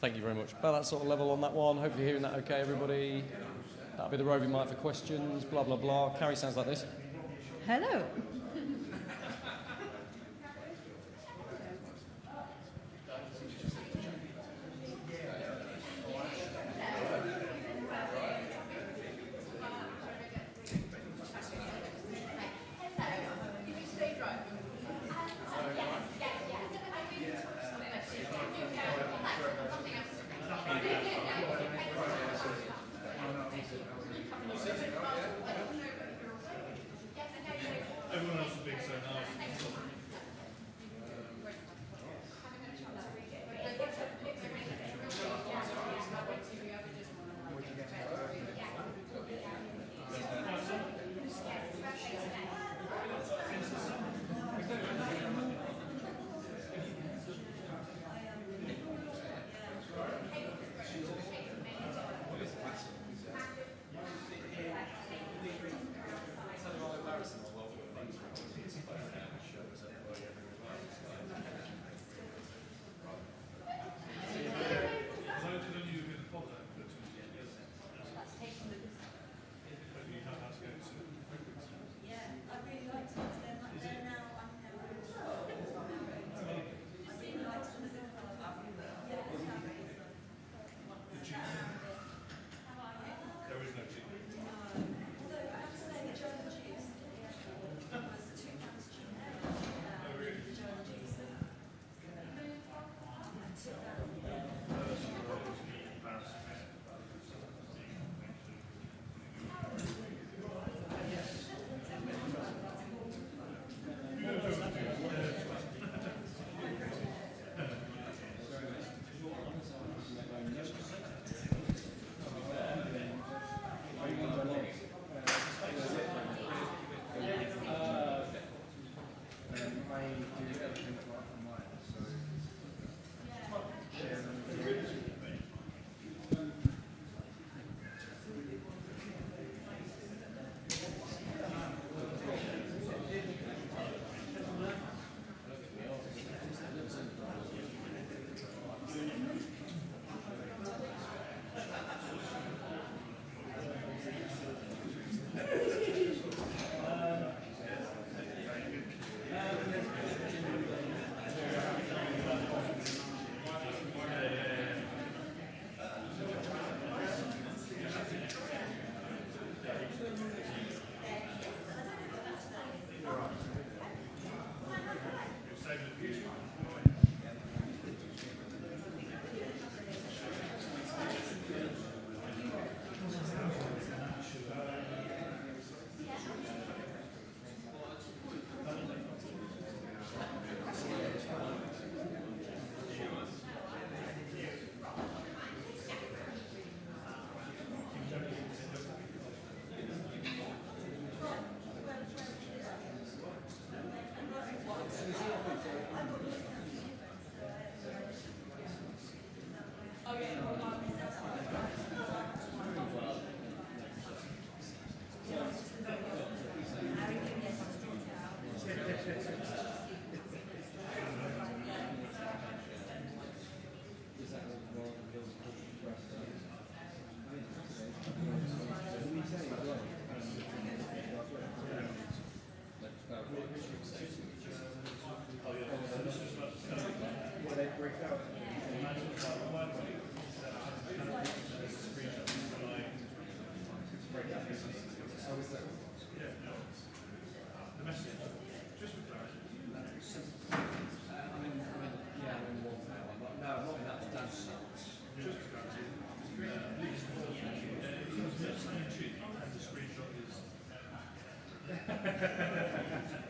Thank you very much. About that sort of level on that one. Hope you're hearing that okay, everybody. That'll be the roving mic for questions, blah, blah, blah. Carrie sounds like this. Hello. Everyone else is being so nice.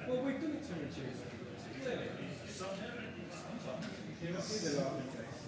Well, we've done it to each other. Clearly. You don't see the laughing face.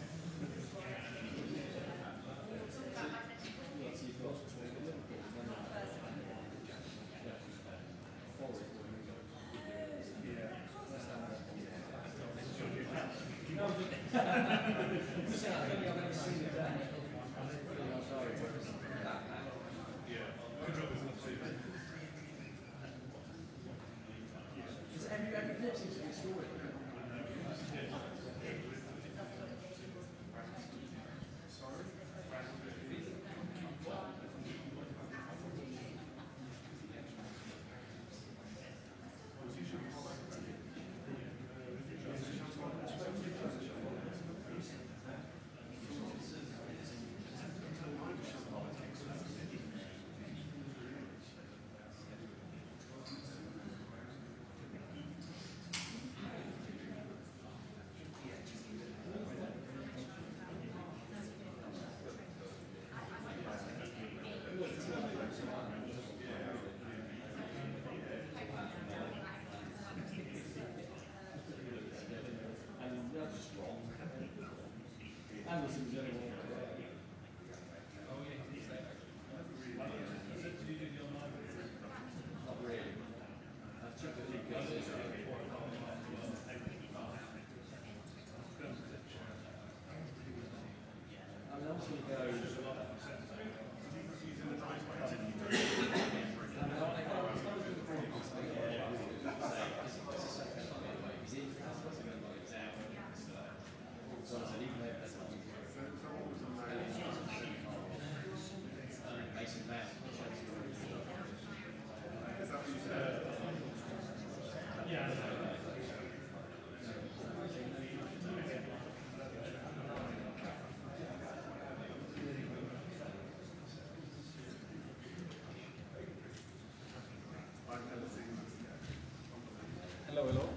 Hello, hello.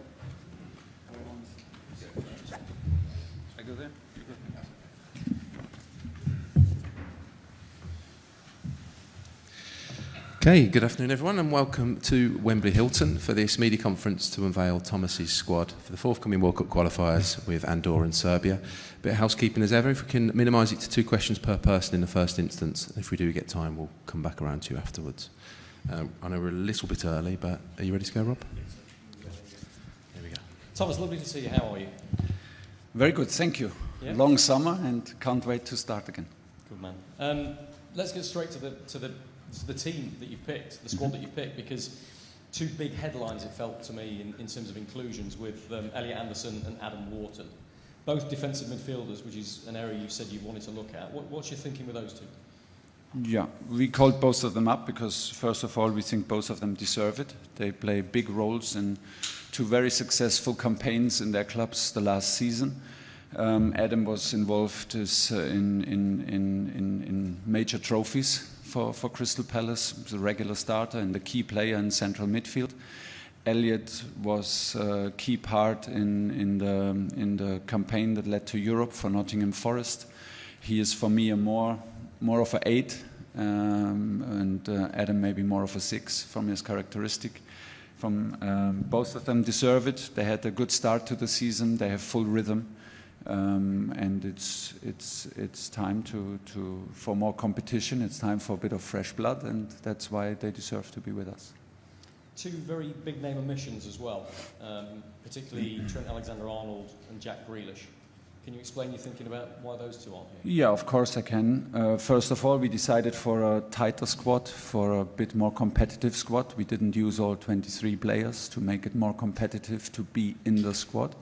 I go there? Okay, good afternoon everyone and welcome to Wembley Hilton for this media conference to unveil Thomas's squad for the forthcoming World Cup qualifiers with Andorra and Serbia. Bit of housekeeping as ever, if we can minimise it to 2 questions per person in the first instance. If we do get time, we'll come back around to you afterwards. I know we're a little bit early, but are you ready to go, Rob? There we go. Thomas, lovely to see you. How are you? Very good, thank you. Yeah. Long summer and can't wait to start again. Good man. Let's get straight to the team that you picked, the squad that you picked, because 2 big headlines it felt to me in terms of inclusions with Elliot Anderson and Adam Wharton. Both defensive midfielders, which is an area you said you wanted to look at. What's your thinking with those 2? Yeah, we called both of them up because first of all we think both of them deserve it. They play big roles in 2 very successful campaigns in their clubs the last season. Adam was involved in major trophies for Crystal Palace. He was a regular starter and the key player in central midfield. Elliot was a key part in the campaign that led to Europe for Nottingham Forest. He is for me a more of an 8 and Adam maybe more of a 6 from his characteristic. Both of them deserve it. They had a good start to the season. They have full rhythm. And it's time for more competition. It's time for a bit of fresh blood, and that's why they deserve to be with us. 2 very big name omissions as well, particularly Trent Alexander-Arnold and Jack Grealish. Can you explain your thinking about why those 2 aren't here? Yeah, of course I can. First of all, we decided for a tighter squad, for a bit more competitive squad. We didn't use all 23 players to make it more competitive to be in the squad.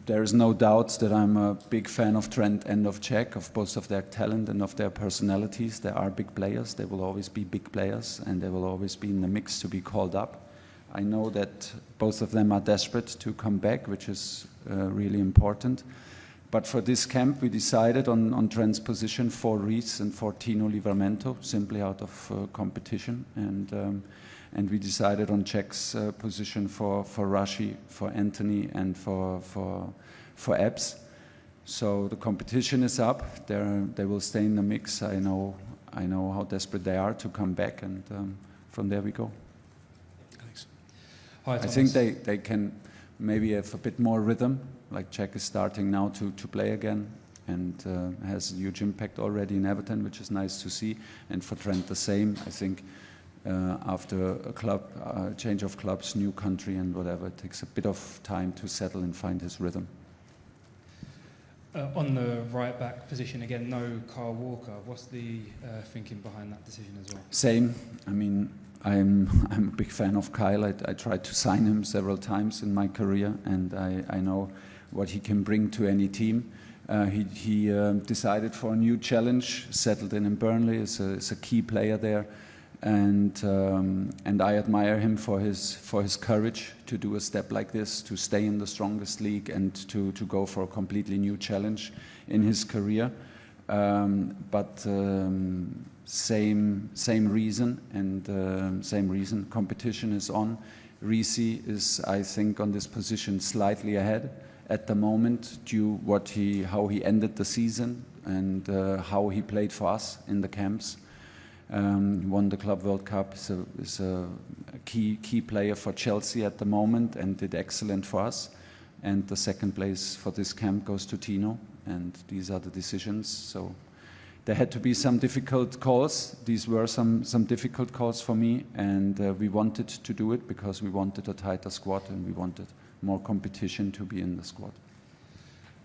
There is no doubt that I'm a big fan of Trent and of Jack, of both of their talent and of their personalities. They are big players. They will always be big players, and they will always be in the mix to be called up. I know that both of them are desperate to come back, which is really important. But for this camp, we decided on Trent's position for Reece and for Tino Livramento, simply out of competition. And we decided on Jack's position for Rashi, for Anthony, and for Ebbs. So the competition is up. They will stay in the mix. I know how desperate they are to come back, and from there we go. Thanks. Hi, I Thomas. think they can maybe have a bit more rhythm. Like Jack is starting now to play again, and has a huge impact already in Everton, which is nice to see. And for Trent the same. I think. After a change of clubs, new country and whatever, it takes a bit of time to settle and find his rhythm. On the right back position again, no Kyle Walker. What's the thinking behind that decision as well? Same. I mean, I'm a big fan of Kyle. I tried to sign him several times in my career, and I know what he can bring to any team. He decided for a new challenge, settled in Burnley, is a key player there. And I admire him for his courage to do a step like this, to stay in the strongest league and to go for a completely new challenge in his career. But same reason and same reason. Competition is on. Reece is, I think, on this position slightly ahead at the moment due how he ended the season and how he played for us in the camps. Won the Club World Cup, is a key player for Chelsea at the moment and did excellent for us. and the second place for this camp goes to Tino, and these are the decisions. So there had to be some difficult calls. These were some difficult calls for me, and we wanted to do it because we wanted a tighter squad and we wanted more competition to be in the squad.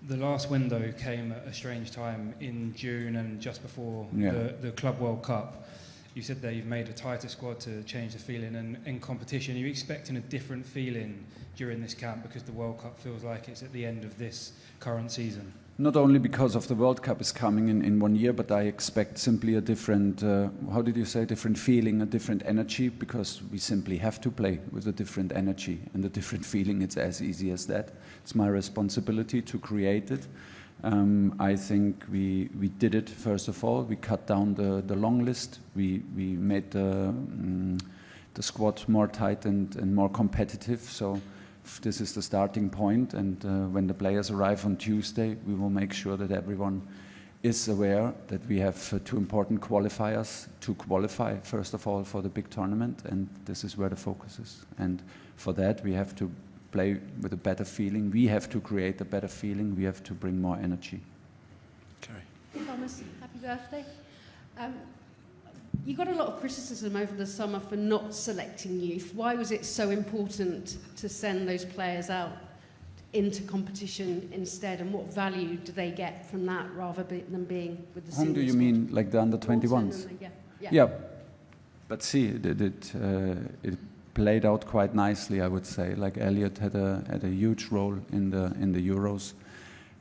The last window came at a strange time in June and just before the Club World Cup. You said that you've made a tighter squad to change the feeling, and in competition, are you expecting a different feeling during this camp because the World Cup feels like it's at the end of this current season? Not only because of the World Cup is coming in 1 year, but I expect simply a different, how did you say, different feeling, a different energy, because we simply have to play with a different energy and a different feeling. It's as easy as that. It's my responsibility to create it. I think we did it, first of all. We cut down the long list. We made the squad more tight and more competitive. So this is the starting point, and when the players arrive on Tuesday, we will make sure that everyone is aware that we have 2 important qualifiers to qualify, first of all, for the big tournament, and this is where the focus is. And for that, we have to play with a better feeling. We have to create a better feeling. We have to bring more energy. Carrie. Thomas, happy birthday. You got a lot of criticism over the summer for not selecting youth. Why was it so important to send those players out into competition instead, and what value do they get from that rather than being with the senior Whom do you squad? mean, like the under-21s? Yeah, but see, it played out quite nicely, I would say. Like Elliot had a huge role in the Euros,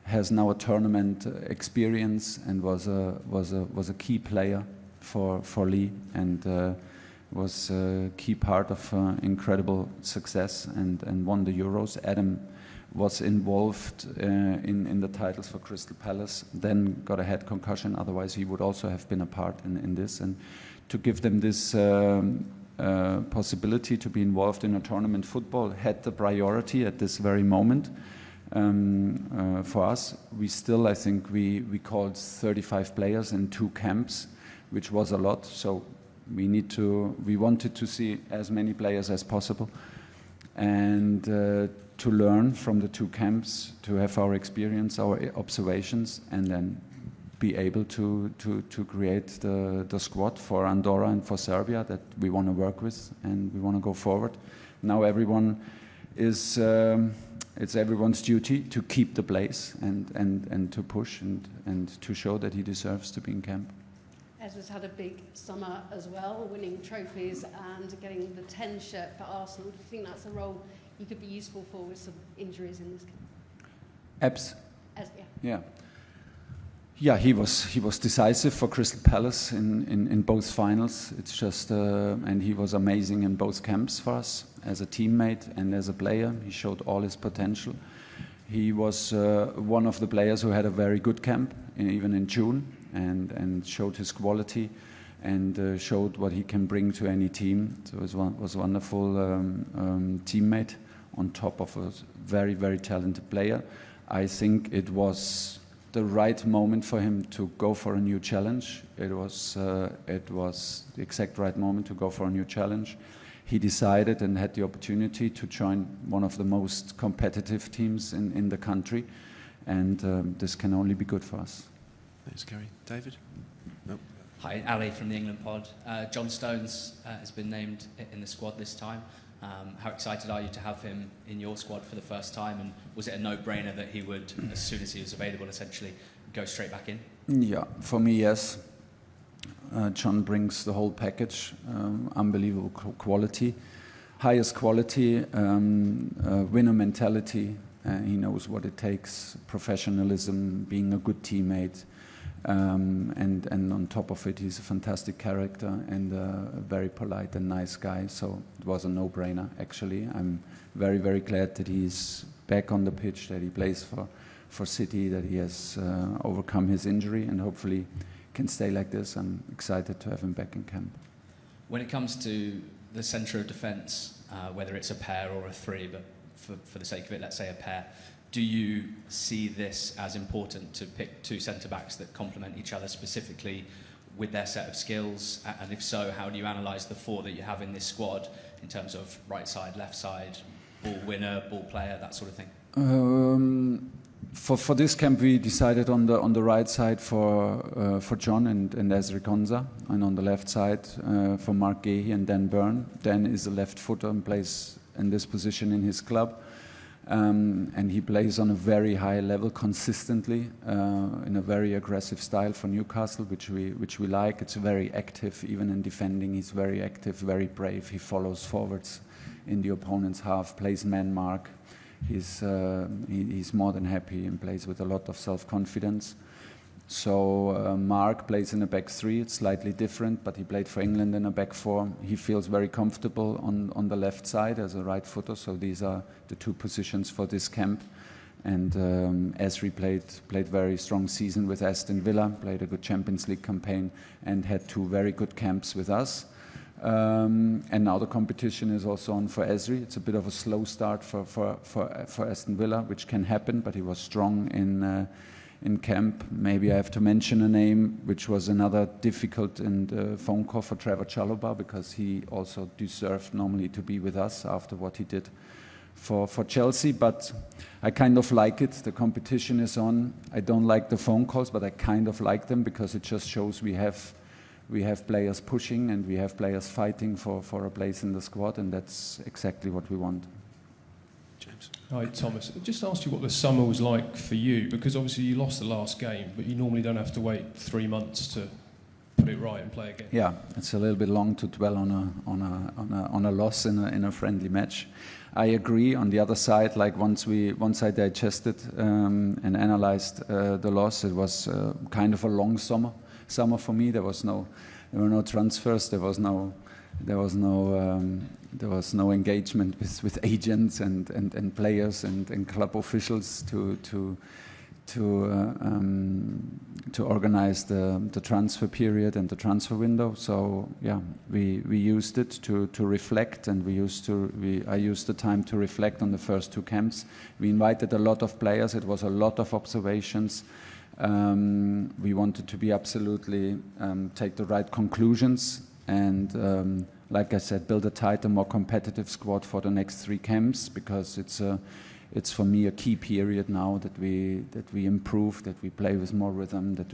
has now a tournament experience, and was a key player for Lee, and was a key part of incredible success, and won the Euros. Adam was involved in the titles for Crystal Palace, then got a head concussion, otherwise he would also have been a part in this. And to give them this possibility to be involved in a tournament football had the priority at this very moment. For us, we still, I think we called 35 players in 2 camps, which was a lot. So we wanted to see as many players as possible, and to learn from the 2 camps, to have our experience, our observations, and then be able to create the squad for Andorra and for Serbia that we want to work with and we want to go forward. Now everyone is, it's everyone's duty to keep the place and to push and to show that he deserves to be in camp. Ezra's had a big summer as well, winning trophies and getting the 10 shirt for Arsenal. Do you think that's a role you could be useful for with some injuries in this camp? Yeah. Yeah, he was decisive for Crystal Palace in both finals. It's just, and he was amazing in both camps for us as a teammate and as a player. He showed all his potential. He was one of the players who had a very good camp, even in June, and showed his quality and showed what he can bring to any team. So it was a wonderful teammate on top of a very, very talented player. I think it was the right moment for him to go for a new challenge. It was the exact right moment to go for a new challenge. He decided and had the opportunity to join one of the most competitive teams in the country, and this can only be good for us. Thanks, Gary. David? Nope. Hi, Ali from the England pod. John Stones has been named in the squad this time. How excited are you to have him in your squad for the first time, and was it a no-brainer that he would, as soon as he was available, essentially go straight back in? Yeah, for me, yes. John brings the whole package, unbelievable quality, highest quality, winner mentality. He knows what it takes, professionalism, being a good teammate, and on top of it, he's a fantastic character and a very polite and nice guy. So it was a no-brainer, actually. I'm very, very glad that he's back on the pitch, that he plays for City, that he has overcome his injury and hopefully can stay like this. I'm excited to have him back in camp. When it comes to the centre of defence, whether it's a pair or a 3, but for the sake of it, let's say a pair, do you see this as important to pick 2 centre-backs that complement each other specifically with their set of skills? And if so, how do you analyse the 4 that you have in this squad in terms of right side, left side, ball winner, ball player, that sort of thing? For this camp, we decided on the right side for John and Ezri Konza, and on the left side for Mark Gehi and Dan Byrne. Dan is a left footer and plays in this position in his club, and he plays on a very high level consistently in a very aggressive style for Newcastle, which we like. It's very active, even in defending. He's very active, very brave. He follows forwards in the opponent's half, plays man mark. He's more than happy and plays with a lot of self-confidence. So Mark plays in a back three. It's slightly different, but he played for England in a back four. He feels very comfortable on the left side as a right footer. So these are the two positions for this camp. And Ezri played very strong season with Aston Villa, played a good Champions League campaign, and had two very good camps with us. And now the competition is also on for Ezri. It's a bit of a slow start for Aston Villa, which can happen, but he was strong in camp. Maybe I have to mention a name, which was another difficult and phone call for Trevor Chalobah, because he also deserved normally to be with us after what he did for Chelsea. But I kind of like it. The competition is on. I don't like the phone calls, but I kind of like them, because it just shows we have players pushing and we have players fighting for a place in the squad, and that's exactly what we want. James. Hi, Thomas. Just asked you what the summer was like for you, because obviously you lost the last game, but you normally don't have to wait 3 months to put it right and play again. Yeah, it's a little bit long to dwell on a loss in a friendly match. I agree. On the other side, like once I digested and analyzed the loss, it was kind of a long summer for me. There were no transfers. There was no engagement with agents and players and club officials to organize the transfer period and the transfer window. So yeah, we used it to reflect, and I used the time to reflect on the first two camps. We invited a lot of players. It was a lot of observations. We wanted to be absolutely take the right conclusions, and like I said, build a tighter, more competitive squad for the next 3 camps, because it's for me a key period now that we improve, that we play with more rhythm, that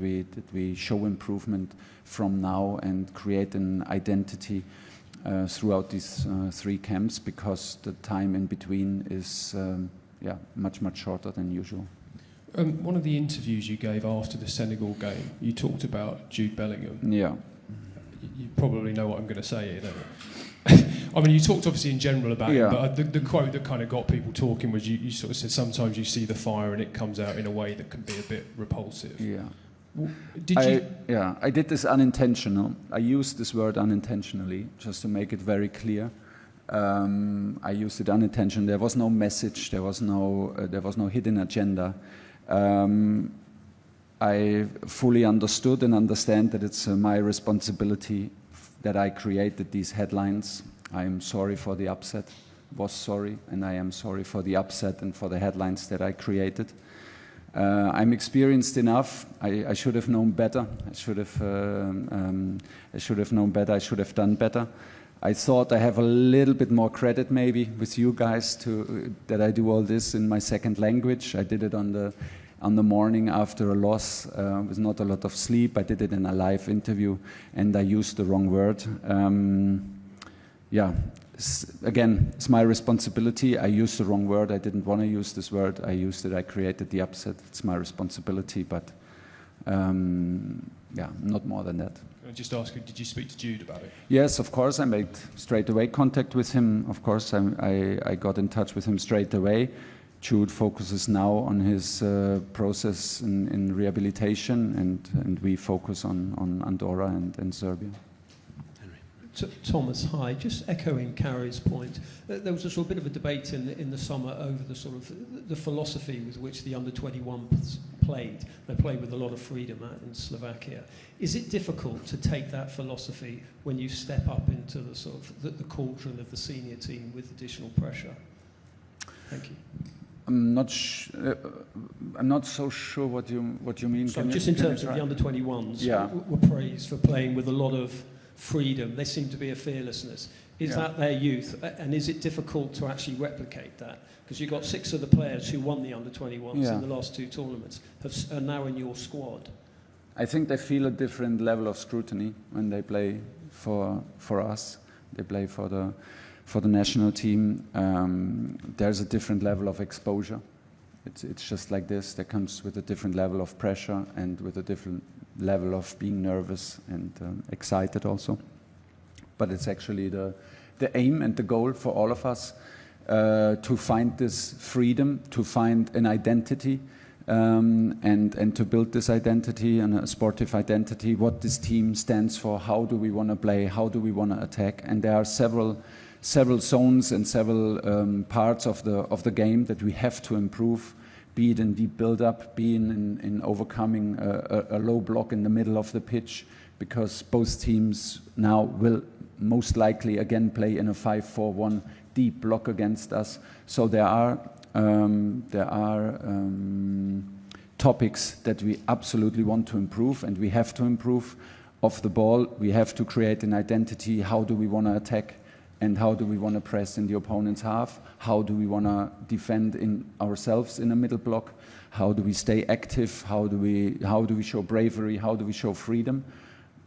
we show improvement from now and create an identity throughout these 3 camps, because the time in between is much shorter than usual. One of the interviews you gave after the Senegal game, you talked about Jude Bellingham. Yeah. You probably know what I'm going to say here, don't you? I mean, you talked obviously in general about him, but the quote that kind of got people talking was you sort of said sometimes you see the fire and it comes out in a way that can be a bit repulsive. Yeah. Did I did this unintentional. I used this word unintentionally, just to make it very clear. I used it unintentionally. There was no message. There was no hidden agenda. I fully understood and understand that it's my responsibility that I created these headlines. I am sorry for the upset, was sorry, and I am sorry for the upset and for the headlines that I created. I'm experienced enough. I should have known better. I should have known better. I should have done better. I thought I have a little bit more credit maybe with you guys that I do all this in my second language. I did it on the morning after a loss with not a lot of sleep. I did it in a live interview, and I used the wrong word. Again, it's my responsibility. I used the wrong word. I didn't want to use this word. I used it. I created the upset. It's my responsibility, but not more than that. I just ask you, did you speak to Jude about it? Yes, of course. I made straight away contact with him. Of course, I got in touch with him straight away. Jude focuses now on his process in rehabilitation, and we focus on Andorra and Serbia. Thomas, hi. Just echoing Carrie's point, there was a sort of bit of a debate in the summer over the sort of the philosophy with which the under-21s played. They played with a lot of freedom out in Slovakia. Is it difficult to take that philosophy when you step up into the sort of the cauldron of the senior team with additional pressure? Thank you. I'm not so sure what you mean. So just in terms of the under-21s, were praised for playing with a lot of freedom. They seem to be a fearlessness. Is that their youth? And is it difficult to actually replicate that? Because you've got 6 of the players who won the under-21s in the last 2 tournaments are now in your squad. I think they feel a different level of scrutiny when they play for us. They play for the national team. There's a different level of exposure. It's just like this. That comes with a different level of pressure and with a different level of being nervous and excited also. But it's actually the aim and the goal for all of us to find this freedom, to find an identity, and to build this identity and a sportive identity, what this team stands for, how do we want to play, how do we want to attack. And there are several zones and several parts of the game that we have to improve, be it in deep build-up, be in overcoming a low block in the middle of the pitch, because both teams now will most likely again play in a 5-4-1 deep block against us. So there are topics that we absolutely want to improve, and we have to improve. Off the ball, we have to create an identity. How do we want to attack, and how do we want to press in the opponent's half? How do we want to defend in ourselves in a middle block? How do we stay active? How do we show bravery? How do we show freedom?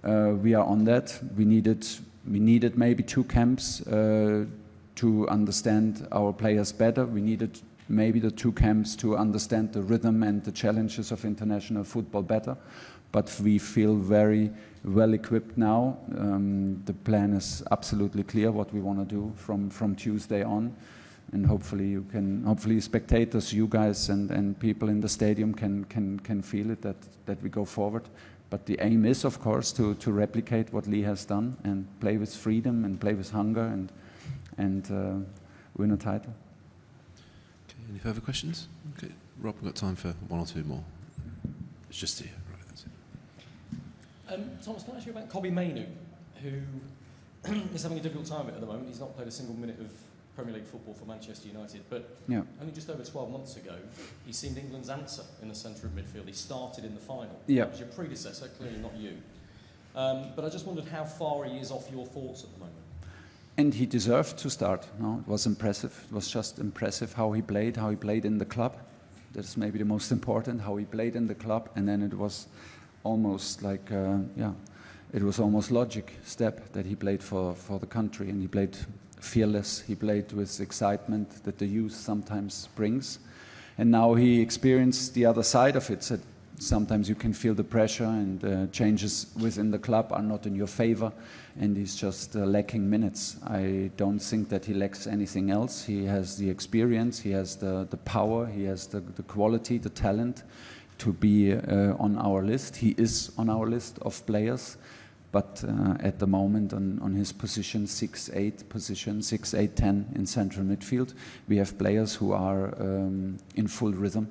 We are on that. We needed maybe 2 camps to understand our players better. We needed maybe the 2 camps to understand the rhythm and the challenges of international football better. But we feel very well equipped now. The plan is absolutely clear what we want to do from Tuesday on. And hopefully spectators, you guys and people in the stadium can feel it that we go forward. But the aim is, of course, to replicate what Lee has done and play with freedom and play with hunger and win a title. Okay, any further questions? Okay, Rob, we've got time for 1 or 2 more. It's just here. Right, that's it. Thomas, can I ask you about Kobbie Mainoo, who is having a difficult time of it at the moment? He's not played a single minute of Premier League football for Manchester United, but only just over 12 months ago, he seemed England's answer in the centre of midfield. He started in the final. Yeah. That was your predecessor, clearly not you. But I just wondered how far he is off your thoughts at the moment. And he deserved to start. No, it was impressive. It was just impressive how he played in the club. That's maybe the most important, how he played in the club. And then it was almost like, it was almost logic step that he played for the country, and he played fearless. He played with excitement that the youth sometimes brings. And now he experienced the other side of it. So sometimes you can feel the pressure, and changes within the club are not in your favor, and he's just lacking minutes. I don't think that he lacks anything else. He has the experience, he has the power, he has the quality, the talent to be on our list. He is on our list of players, but at the moment on his position, 6-8 position, 6-8-10 in central midfield, we have players who are in full rhythm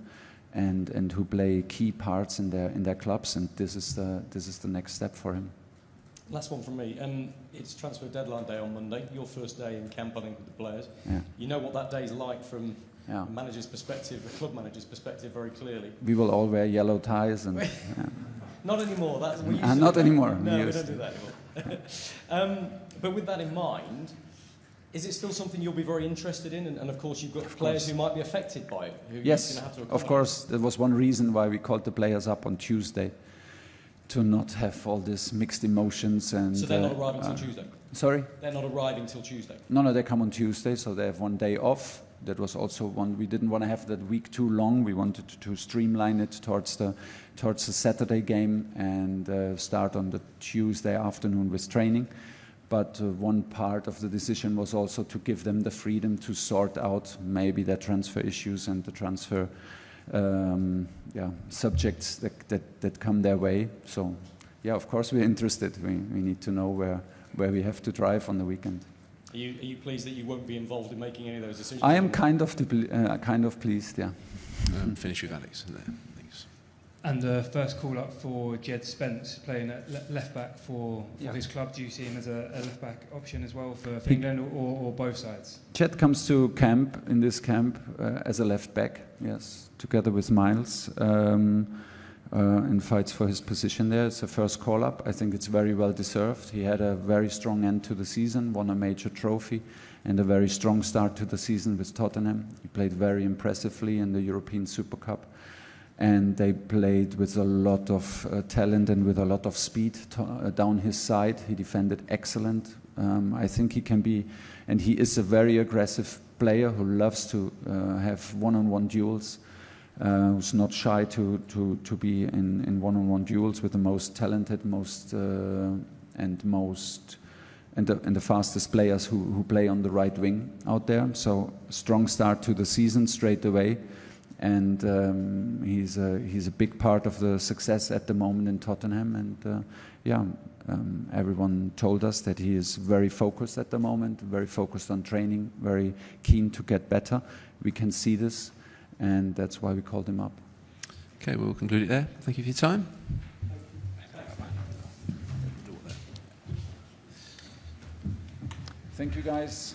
and who play key parts in their clubs, and this is the next step for him. Last one from me. It's transfer deadline day on Monday, your first day in camp, I think, with the players. Yeah. You know what that day is like from a manager's perspective, the club manager's perspective, very clearly. We will all wear yellow ties and... Not anymore. Not anymore. No, we don't do that anymore. But with that in mind, is it still something you'll be very interested in? And of course, you've got players who might be affected by it. Who yes, you're going to have to of course. That was one reason why we called the players up on Tuesday, to not have all these mixed emotions. And so they're not arriving till Tuesday? Sorry? They're not arriving till Tuesday? No, they come on Tuesday, so they have one day off. That was also one. We didn't want to have that week too long. We wanted to streamline it towards the Saturday game and start on the Tuesday afternoon with training. But one part of the decision was also to give them the freedom to sort out maybe their transfer issues and the transfer subjects that come their way. So, yeah, of course we're interested. We need to know where we have to drive on the weekend. Are you pleased that you won't be involved in making any of those decisions? I am kind of pleased, yeah. Finish with Alex. Thanks. And the first call up for Jed Spence playing at left back for his club. Do you see him as a left back option as well for England, or both sides? Jed comes to this camp as a left back, yes, together with Miles. and fights for his position there. It's the first call-up. I think it's very well deserved. He had a very strong end to the season, won a major trophy, and a very strong start to the season with Tottenham. He played very impressively in the European Super Cup, and they played with a lot of talent and with a lot of speed down his side. He defended excellent. I think he can be, and he is a very aggressive player who loves to have one-on-one duels, who's not shy to be in one-on-one duels with the most talented, and the fastest players who play on the right wing out there. So strong start to the season straight away, and he's a big part of the success at the moment in Tottenham. And everyone told us that he is very focused at the moment, very focused on training, very keen to get better. We can see this, and that's why we called him up. Okay, we'll conclude it there. Thank you for your time. Thank you, guys.